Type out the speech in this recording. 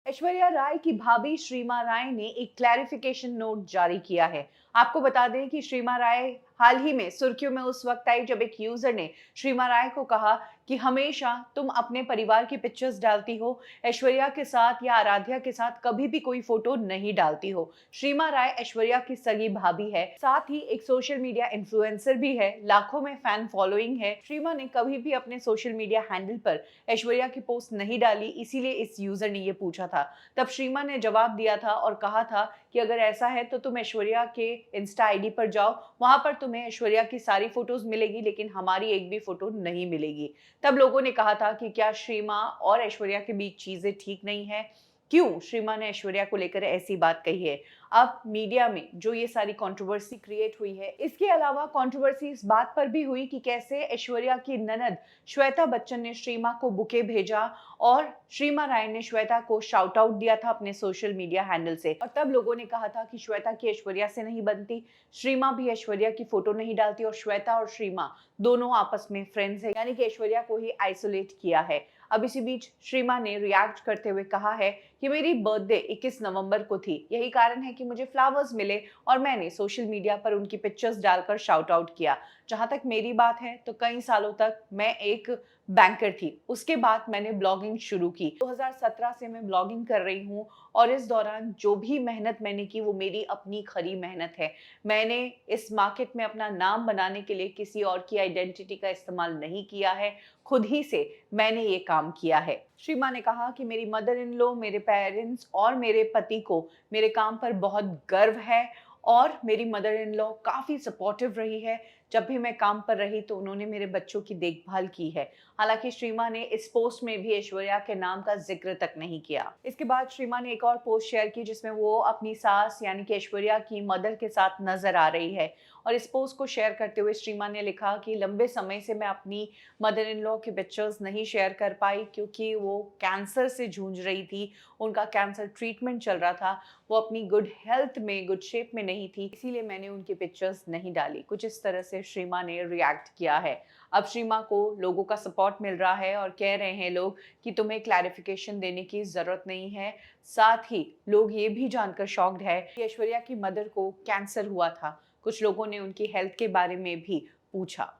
ऐश्वर्या राय की भाभी श्रीमा राय ने एक क्लैरिफिकेशन नोट जारी किया है। आपको बता दें कि श्रीमा राय हाल ही में सुर्खियों में उस वक्त आई जब एक यूजर ने श्रीमा राय को कहा कि हमेशा तुम अपने परिवार की पिक्चर्स डालती हो, ऐश्वर्या के साथ या आराध्या के साथ कभी भी कोई फोटो नहीं डालती हो। श्रीमा राय ऐश्वर्या की सगी भाभी है, साथ ही एक सोशल मीडिया इन्फ्लुएंसर भी है, लाखों में फैन फॉलोइंग है। श्रीमा ने कभी भी अपने सोशल मीडिया हैंडल पर ऐश्वर्या की पोस्ट नहीं डाली, इसीलिए इस यूजर ने ये पूछा था। तब श्रीमा ने जवाब दिया था और कहा था कि अगर ऐसा है तो तुम ऐश्वर्या के इंस्टा आईडी पर जाओ, वहां पर तुम्हें ऐश्वर्या की सारी फोटोज मिलेगी लेकिन हमारी एक भी फोटो नहीं मिलेगी। तब लोगों ने कहा था कि क्या श्रीमा और ऐश्वर्या के बीच चीजें ठीक नहीं है, क्यों श्रीमा ने ऐश्वर्या को लेकर ऐसी बात कही है। अब मीडिया में जो ये सारी कंट्रोवर्सी क्रिएट हुई है, इसके अलावा कंट्रोवर्सी इस बात पर भी हुई कि कैसे ऐश्वर्या की ननद श्वेता बच्चन ने श्रीमा को बुके भेजा और श्रीमा राय ने श्वेता को शाउट आउट दिया था अपने सोशल मीडिया हैंडल से। और तब लोगों ने कहा था कि श्वेता की ऐश्वर्या से नहीं बनती, श्रीमा भी ऐश्वर्या की फोटो नहीं डालती और श्वेता और श्रीमा दोनों आपस में फ्रेंड्स है, यानी कि ऐश्वर्या को ही आइसोलेट किया है। अब इसी बीच श्रीमा ने रिएक्ट करते हुए कहा है कि मेरी बर्थडे 21 नवंबर को थी, यही कारण है कि मुझे फ्लावर्स मिले और मैंने सोशल मीडिया पर उनकी पिक्चर्स डालकर शाउट आउट किया। जहां तक मेरी बात है तो कई सालों तक मैं एक बैंकर थी, उसके बाद मैंने ब्लॉगिंग शुरू की। 2017 से मैं ब्लॉगिंग कर रही हूँ और इस दौरान जो भी मेहनत मैंने की वो मेरी अपनी खरी मेहनत है। मैंने इस मार्केट में अपना नाम बनाने के लिए किसी और की आइडेंटिटी का इस्तेमाल नहीं किया है, खुद ही से मैंने ये काम किया है। श्रीमा ने कहा कि मेरी मदर इन लॉ, मेरे पेरेंट्स और मेरे पति को मेरे काम पर बहुत गर्व है और मेरी मदर इन लॉ काफ़ी सपोर्टिव रही है। जब भी मैं काम पर रही तो उन्होंने मेरे बच्चों की देखभाल की है। हालांकि श्रीमा ने इस पोस्ट में भी ऐश्वर्या के नाम का जिक्र तक नहीं किया। इसके बाद श्रीमा ने एक और पोस्ट शेयर की जिसमें वो अपनी सास यानी कि ऐश्वर्या की मदर के साथ नजर आ रही है। और इस पोस्ट को शेयर करते हुए श्रीमा ने लिखा कि लंबे समय से मैं अपनी मदर इन लॉ की पिक्चर्स नहीं शेयर कर पाई क्योंकि वो कैंसर से जूझ रही थी, उनका कैंसर ट्रीटमेंट चल रहा था, वो अपनी गुड हेल्थ में, गुड शेप में नहीं थी, इसीलिए मैंने उनकी पिक्चर्स नहीं डाली। कुछ इस तरह से श्रीमा ने रिएक्ट किया है। अब श्रीमा को लोगों का सपोर्ट मिल रहा है और कह रहे हैं लोग कि तुम्हें क्लैरिफिकेशन देने की जरूरत नहीं है। साथ ही लोग ये भी जानकर शॉक्ड है कि ऐश्वर्या की मदर को कैंसर हुआ था। कुछ लोगों ने उनकी हेल्थ के बारे में भी पूछा।